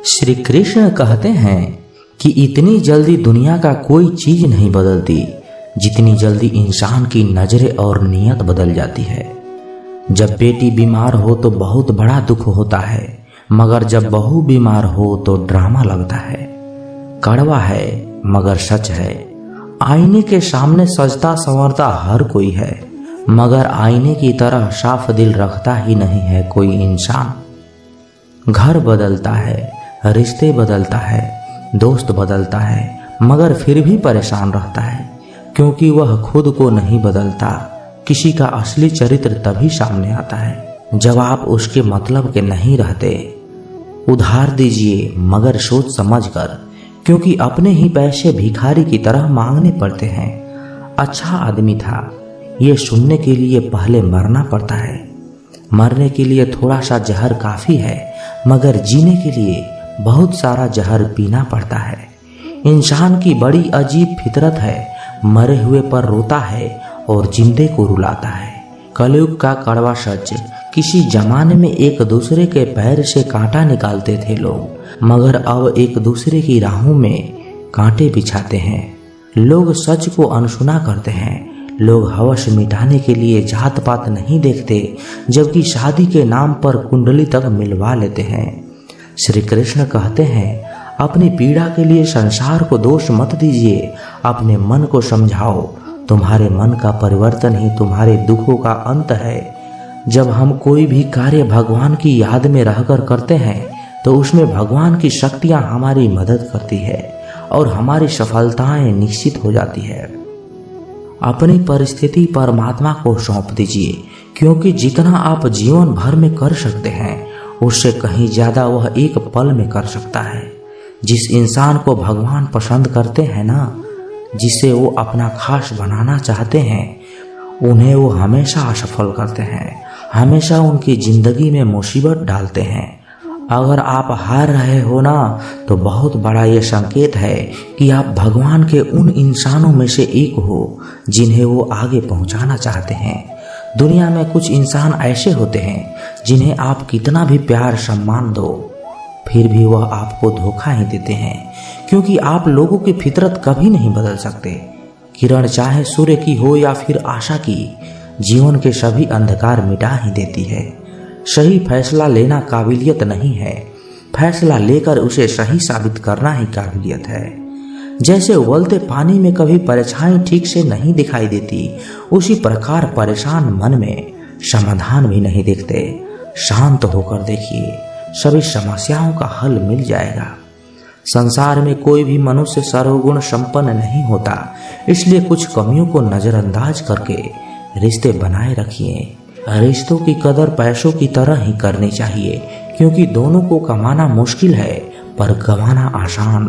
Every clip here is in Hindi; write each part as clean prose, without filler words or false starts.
श्री कृष्ण कहते हैं कि इतनी जल्दी दुनिया का कोई चीज नहीं बदलती जितनी जल्दी इंसान की नजरें और नीयत बदल जाती है। जब बेटी बीमार हो तो बहुत बड़ा दुख होता है, मगर जब बहू बीमार हो तो ड्रामा लगता है। कड़वा है मगर सच है। आईने के सामने सजता संवरता हर कोई है, मगर आईने की तरह साफ दिल रखता ही नहीं है कोई इंसान। घर बदलता है, रिश्ते बदलता है, दोस्त बदलता है, मगर फिर भी परेशान रहता है, क्योंकि वह खुद को नहीं बदलता। किसी का असली चरित्र तभी सामने आता है जब आप उसके मतलब के नहीं रहते। उधार दीजिए मगर सोच समझ कर, क्योंकि अपने ही पैसे भिखारी की तरह मांगने पड़ते हैं। अच्छा आदमी था, ये सुनने के लिए पहले मरना पड़ता है। मरने के लिए थोड़ा सा जहर काफी है, मगर जीने के लिए बहुत सारा जहर पीना पड़ता है। इंसान की बड़ी अजीब फितरत है, मरे हुए पर रोता है और जिंदे को रुलाता है। कलयुग का कड़वा सच, किसी जमाने में एक दूसरे के पैर से कांटा निकालते थे लोग, मगर अब एक दूसरे की राहों में कांटे बिछाते हैं। लोग सच को अनसुना करते हैं। लोग हवस मिटाने के लिए जात पात नहीं देखते, जबकि शादी के नाम पर कुंडली तक मिलवा लेते हैं। श्री कृष्ण कहते हैं, अपनी पीड़ा के लिए संसार को दोष मत दीजिए, अपने मन को समझाओ। तुम्हारे मन का परिवर्तन ही तुम्हारे दुखों का अंत है। जब हम कोई भी कार्य भगवान की याद में रहकर करते हैं तो उसमें भगवान की शक्तियां हमारी मदद करती है और हमारी सफलताएं निश्चित हो जाती है। अपनी परिस्थिति परमात्मा को सौंप दीजिए, क्योंकि जितना आप जीवन भर में कर सकते हैं उससे कहीं ज्यादा वह एक पल में कर सकता है। जिस इंसान को भगवान पसंद करते हैं ना, जिसे वो अपना खास बनाना चाहते हैं, उन्हें वो हमेशा असफल करते हैं, हमेशा उनकी जिंदगी में मुसीबत डालते हैं। अगर आप हार रहे हो ना, तो बहुत बड़ा ये संकेत है कि आप भगवान के उन इंसानों में से एक हो जिन्हें वो आगे पहुंचाना चाहते हैं। दुनिया में कुछ इंसान ऐसे होते हैं जिन्हें आप कितना भी प्यार सम्मान दो, फिर भी वह आपको धोखा ही देते हैं, क्योंकि आप लोगों की फितरत कभी नहीं बदल सकते। किरण चाहे सूर्य की हो या फिर आशा की, जीवन के सभी अंधकार मिटा ही देती है। सही फैसला लेना काबिलियत नहीं है, फैसला लेकर उसे सही साबित करना ही काबिलियत है। जैसे उबलते पानी में कभी परछाई ठीक से नहीं दिखाई देती, उसी प्रकार परेशान मन में समाधान भी नहीं दिखते। शांत होकर देखिए, सभी समस्याओं का हल मिल जाएगा। संसार में कोई भी मनुष्य सर्वगुण संपन्न नहीं होता, इसलिए कुछ कमियों को नजरअंदाज करके रिश्ते बनाए रखिए। रिश्तों की कदर पैसों की तरह ही करनी चाहिए, क्योंकि दोनों को कमाना मुश्किल है पर गंवाना आसान।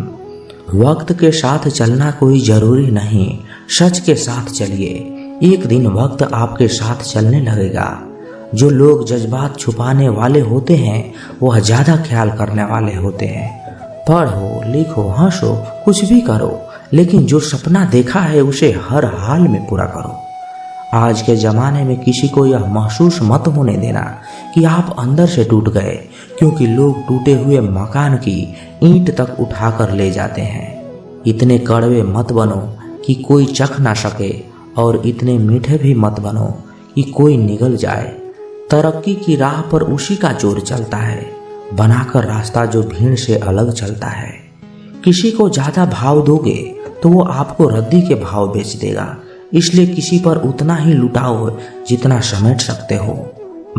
वक्त के साथ चलना कोई जरूरी नहीं, सच के साथ चलिए, एक दिन वक्त आपके साथ चलने लगेगा। जो लोग जज्बात छुपाने वाले होते हैं वह ज्यादा ख्याल करने वाले होते हैं। पढ़ो, लिखो, हंसो, कुछ भी करो, लेकिन जो सपना देखा है उसे हर हाल में पूरा करो। आज के जमाने में किसी को यह महसूस मत होने देना कि आप अंदर से टूट गए, क्योंकि लोग टूटे हुए मकान की ईंट तक उठाकर ले जाते हैं। इतने कड़वे मत बनो कि कोई चख ना सके, और इतने मीठे भी मत बनो कि कोई निगल जाए। तरक्की की राह पर उसी का जोर चलता है, बनाकर रास्ता जो भीड़ से अलग चलता है। किसी को ज्यादा भाव दोगे तो वो आपको रद्दी के भाव बेच देगा, इसलिए किसी पर उतना ही लुटाओ जितना समेट सकते हो।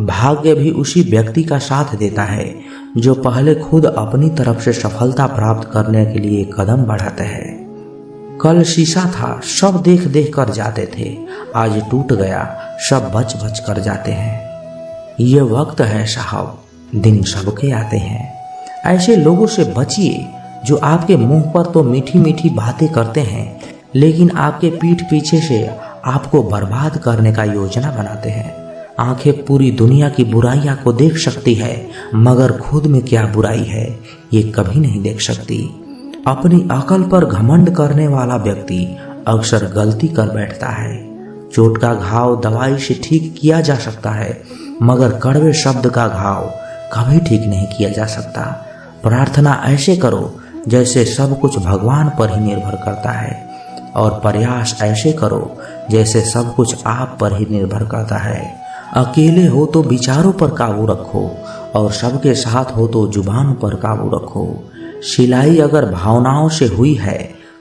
भाग्य भी उसी व्यक्ति का साथ देता है जो पहले खुद अपनी तरफ से सफलता प्राप्त करने के लिए कदम बढ़ाते हैं। कल शीशा था, सब देख देख कर जाते थे, आज टूट गया, सब बच बच कर जाते हैं। ये वक्त है साहब, दिन सबके आते हैं। ऐसे लोगों से बचिए जो आपके मुंह पर तो मीठी मीठी बातें करते हैं, लेकिन आपके पीठ पीछे से आपको बर्बाद करने का योजना बनाते हैं। आंखें पूरी दुनिया की बुराइयां को देख सकती है, मगर खुद में क्या बुराई है ये कभी नहीं देख सकती। अपनी अकल पर घमंड करने वाला व्यक्ति अक्सर गलती कर बैठता है। चोट का घाव दवाई से ठीक किया जा सकता है, मगर कड़वे शब्द का घाव कभी ठीक नहीं किया जा सकता। प्रार्थना ऐसे करो जैसे सब कुछ भगवान पर ही निर्भर करता है, और प्रयास ऐसे करो जैसे सब कुछ आप पर ही निर्भर करता है। अकेले हो तो विचारों पर काबू रखो, और सबके साथ हो तो जुबान पर काबू रखो। सिलाई अगर भावनाओं से हुई है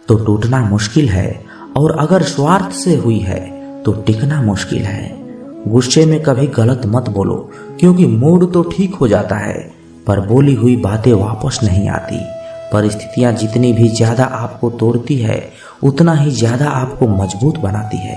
तो टूटना मुश्किल है, और अगर स्वार्थ से हुई है तो टिकना मुश्किल है। गुस्से में कभी गलत मत बोलो, क्योंकि मूड तो ठीक हो जाता है पर बोली हुई बातें वापस नहीं आती। परिस्थितियां जितनी भी ज्यादा आपको तोड़ती है उतना ही ज्यादा आपको मजबूत बनाती है।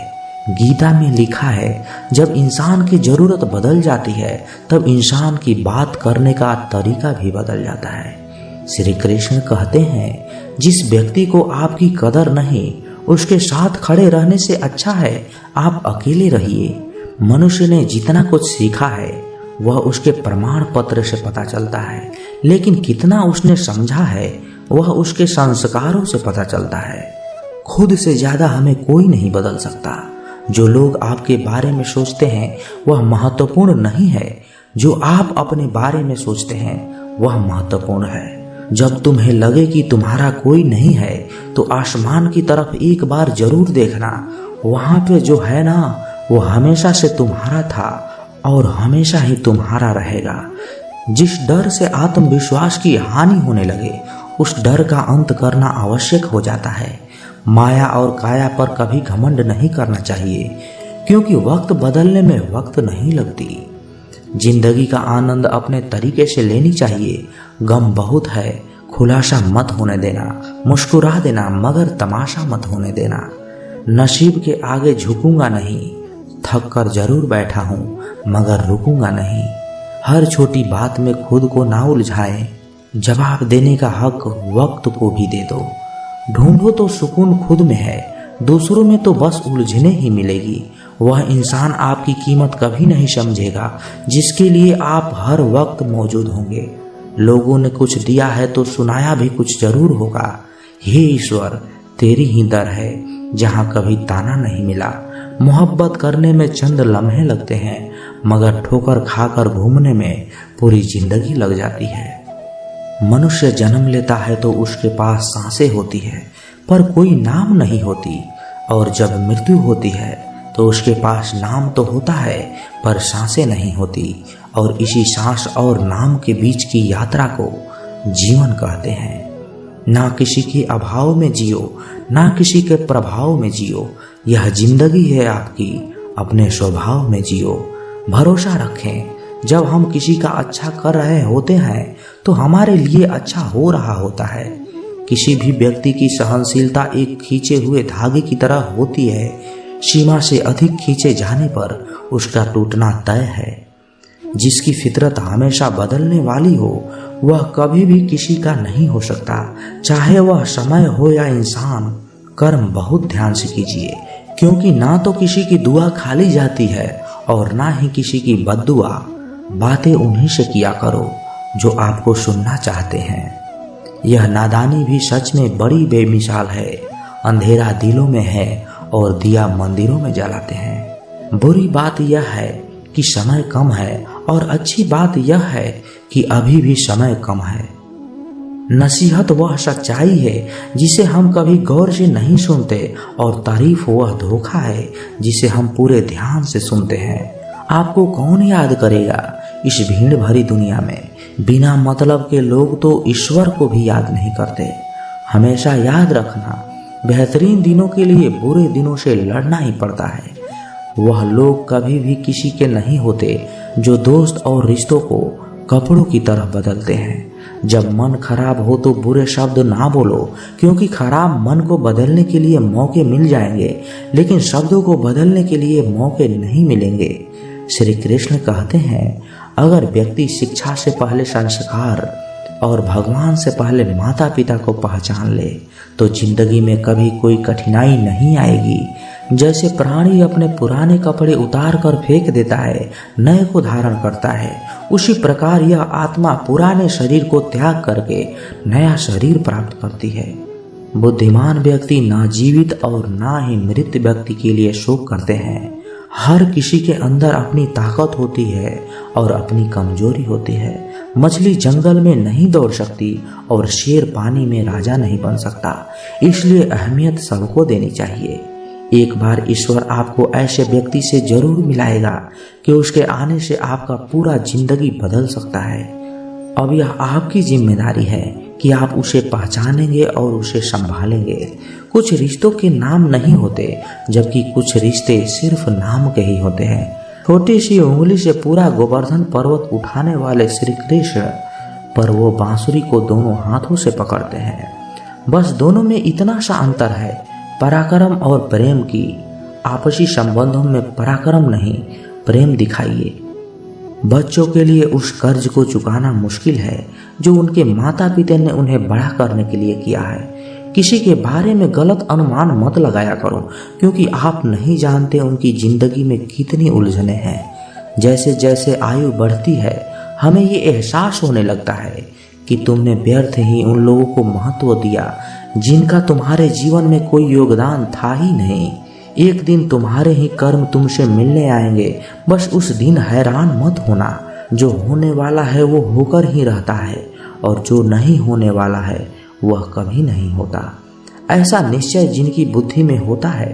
गीता में लिखा है, जब इंसान की जरूरत बदल जाती है तब इंसान की बात करने का तरीका भी बदल जाता है। श्री कृष्ण कहते हैं, जिस व्यक्ति को आपकी कदर नहीं, उसके साथ खड़े रहने से अच्छा है आप अकेले रहिए। मनुष्य ने जितना कुछ सीखा है वह उसके प्रमाण पत्र से पता चलता है, लेकिन कितना उसने समझा है वह उसके संस्कारों से पता चलता है। खुद से ज्यादा हमें कोई नहीं बदल सकता। जो लोग आपके बारे में सोचते हैं वह महत्वपूर्ण नहीं है, जो आप अपने बारे में सोचते हैं वह महत्वपूर्ण है। जब तुम्हें लगे कि तुम्हारा कोई नहीं है तो आसमान की तरफ एक बार जरूर देखना। वहां पे जो है ना वो हमेशा से तुम्हारा था और हमेशा ही तुम्हारा रहेगा। जिस डर से आत्मविश्वास की हानि होने लगे उस डर का अंत करना आवश्यक हो जाता है। माया और काया पर कभी घमंड नहीं करना चाहिए, क्योंकि वक्त बदलने में वक्त नहीं लगती। जिंदगी का आनंद अपने तरीके से लेनी चाहिए। गम बहुत है, खुलासा मत होने देना। मुस्कुरा देना मगर तमाशा मत होने देना। नसीब के आगे झुकूंगा नहीं, थक कर जरूर बैठा हूं मगर रुकूंगा नहीं। हर छोटी बात में खुद को ना उलझाएं। जवाब देने का हक वक्त को भी दे दो। ढूंढो तो सुकून खुद में है, दूसरों में तो बस उलझने ही मिलेगी। वह इंसान आपकी कीमत कभी नहीं समझेगा जिसके लिए आप हर वक्त मौजूद होंगे। लोगों ने कुछ दिया है तो सुनाया भी कुछ जरूर होगा। हे ईश्वर, तेरी ही दर है जहाँ कभी ताना नहीं मिला। मोहब्बत करने में चंद लम्हे लगते हैं मगर ठोकर खाकर घूमने में पूरी जिंदगी लग जाती है। मनुष्य जन्म लेता है तो उसके पास सांसें होती है पर कोई नाम नहीं होती, और जब मृत्यु होती है तो उसके पास नाम तो होता है पर सांसें नहीं होती। और इसी सांस और नाम के बीच की यात्रा को जीवन कहते हैं। ना किसी के अभाव में जियो, ना किसी के प्रभाव में जियो। यह जिंदगी है आपकी, अपने स्वभाव में जियो। भरोसा रखें, जब हम किसी का अच्छा कर रहे होते हैं तो हमारे लिए अच्छा हो रहा होता है। किसी भी व्यक्ति की सहनशीलता एक खींचे हुए धागे की तरह होती है। सीमा से अधिक खींचे जाने पर उसका टूटना तय है। जिसकी फितरत हमेशा बदलने वाली हो वह कभी भी किसी का नहीं हो सकता, चाहे वह समय हो या इंसान। कर्म बहुत ध्यान से कीजिए, क्योंकि ना तो किसी की दुआ खाली जाती है और ना ही किसी की बद्दुआ। बातें उन्हीं से किया करो जो आपको सुनना चाहते हैं। यह नादानी भी सच में बड़ी बेमिसाल है। अंधेरा दिलों में है और दिया मंदिरों में जलाते हैं। बुरी बात यह है कि समय कम है और अच्छी बात यह है कि अभी भी समय कम है। नसीहत वह सच्चाई है जिसे हम कभी गौर से नहीं सुनते, और तारीफ वह धोखा है जिसे हम पूरे ध्यान से सुनते हैं। आपको कौन याद करेगा इस भीड़ भरी दुनिया में? बिना मतलब के लोग तो ईश्वर को भी याद नहीं करते। हमेशा याद रखना, बेहतरीन दिनों के लिए बुरे दिनों से लड़ना ही पड़ता है। वह लोग कभी भी किसी के नहीं होते जो दोस्त और रिश्तों को कपड़ों की तरह बदलते हैं। जब मन खराब हो तो बुरे शब्द ना बोलो, क्योंकि खराब मन को बदलने के लिए मौके मिल जाएंगे, लेकिन शब्दों को बदलने के लिए मौके नहीं मिलेंगे। श्री कृष्ण कहते हैं, अगर व्यक्ति शिक्षा से पहले संस्कार और भगवान से पहले माता पिता को पहचान ले तो जिंदगी में कभी कोई कठिनाई नहीं आएगी। जैसे प्राणी अपने पुराने कपड़े उतार कर फेंक देता है, नए को धारण करता है, उसी प्रकार यह आत्मा पुराने शरीर को त्याग करके नया शरीर प्राप्त करती है। बुद्धिमान व्यक्ति ना जीवित और ना ही मृत व्यक्ति के लिए शोक करते हैं। हर किसी के अंदर अपनी ताकत होती है और अपनी कमजोरी होती है। मछली जंगल में नहीं दौड़ सकती और शेर पानी में राजा नहीं बन सकता। इसलिए अहमियत सबको देनी चाहिए। एक बार ईश्वर आपको ऐसे व्यक्ति से जरूर मिलाएगा कि उसके आने से आपका पूरा जिंदगी बदल सकता है। अब यह आपकी जिम्मेदारी है कि आप उसे पहचानेंगे और उसे संभालेंगे। कुछ रिश्तों के नाम नहीं होते, जबकि कुछ रिश्ते सिर्फ नाम के ही होते हैं। छोटी सी उंगली से पूरा गोवर्धन पर्वत उठाने वाले श्री कृष्ण पर वो बांसुरी को दोनों हाथों से पकड़ते हैं। बस दोनों में इतना सा अंतर है, पराक्रम और प्रेम की। आपसी संबंधों में पराक्रम नहीं, प्रेम दिखाइए। बच्चों के लिए उस कर्ज को चुकाना मुश्किल है जो उनके माता पिता ने उन्हें बड़ा करने के लिए किया है। किसी के बारे में गलत अनुमान मत लगाया करो, क्योंकि आप नहीं जानते उनकी जिंदगी में कितनी उलझने हैं। जैसे जैसे आयु बढ़ती है, हमें ये एहसास होने लगता है कि तुमने व्यर्थ ही उन लोगों को महत्व दिया जिनका तुम्हारे जीवन में कोई योगदान था ही नहीं। एक दिन तुम्हारे ही कर्म तुमसे मिलने आएंगे। बस उस दिन हैरान मत होना। जो होने वाला है वो होकर ही रहता है, और जो नहीं होने वाला है वह कभी नहीं होता। ऐसा निश्चय जिनकी बुद्धि में होता है,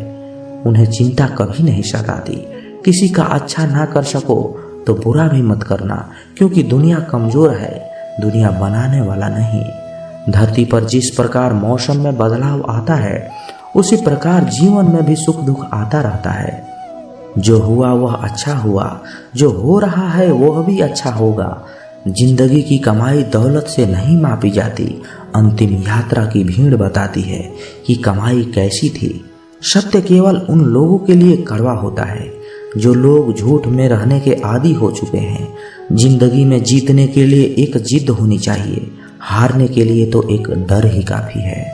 उन्हें चिंता कभी नहीं सताती। किसी का अच्छा ना कर सको तो बुरा भी मत करना, क्योंकि दुनिया कमजोर है, दुनिया बनाने वाला नहीं। धरती पर जिस प्रकार मौसम में बदलाव आता है, उसी प्रकार जीवन में भी सुख दुख आता रहता है। जो हुआ वह अच्छा हुआ, जो हो रहा है वह भी अच्छा होगा। जिंदगी की कमाई दौलत से नहीं मापी जाती। अंतिम यात्रा की भीड़ बताती है कि कमाई कैसी थी। सत्य केवल उन लोगों के लिए कड़वा होता है जो लोग झूठ में रहने के आदी हो चुके हैं। जिंदगी में जीतने के लिए एक जिद होनी चाहिए, हारने के लिए तो एक डर ही काफी है।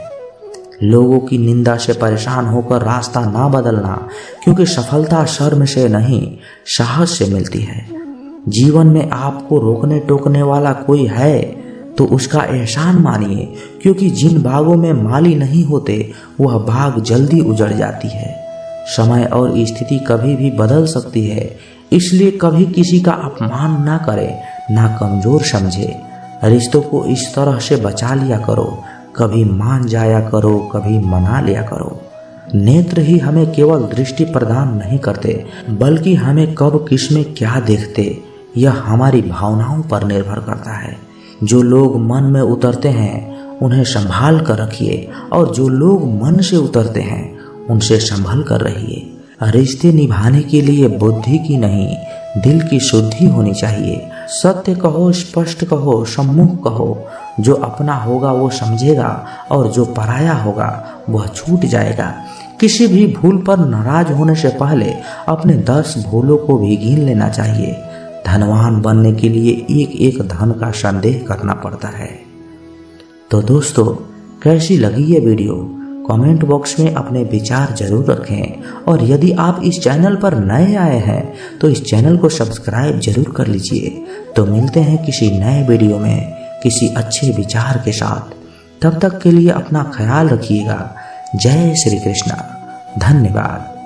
लोगों की निंदा से परेशान होकर रास्ता ना बदलना, क्योंकि सफलता शर्म से नहीं, साहस से मिलती है। जीवन में आपको रोकने टोकने वाला कोई है तो उसका एहसान मानिए, क्योंकि जिन बागों में माली नहीं होते वह बाग जल्दी उजड़ जाती है। समय और स्थिति कभी भी बदल सकती है, इसलिए कभी किसी का अपमान ना करे, ना कमजोर समझे। रिश्तों को इस तरह से बचा लिया करो, कभी मान जाया करो, कभी मना लिया करो। नेत्र ही हमें केवल दृष्टि प्रदान नहीं करते, बल्कि हमें कब किसमें क्या देखते यह हमारी भावनाओं पर निर्भर करता है। जो लोग मन में उतरते हैं उन्हें संभाल कर रखिए, और जो लोग मन से उतरते हैं उनसे संभल कर रहिए। रिश्ते निभाने के लिए बुद्धि की नहीं, दिल की शुद्धि होनी चाहिए। सत्य कहो, स्पष्ट कहो, सम्मुख कहो। जो अपना होगा वो समझेगा, और जो पराया होगा वह छूट जाएगा। किसी भी भूल पर नाराज होने से पहले अपने 10 भूलों को भी गिन लेना चाहिए। धनवान बनने के लिए एक एक धन का संदेह करना पड़ता है। तो दोस्तों, कैसी लगी ये वीडियो? कमेंट बॉक्स में अपने विचार जरूर रखें, और यदि आप इस चैनल पर नए आए हैं तो इस चैनल को सब्सक्राइब जरूर कर लीजिए। तो मिलते हैं किसी नए वीडियो में किसी अच्छे विचार के साथ। तब तक के लिए अपना ख्याल रखिएगा। जय श्री कृष्णा। धन्यवाद।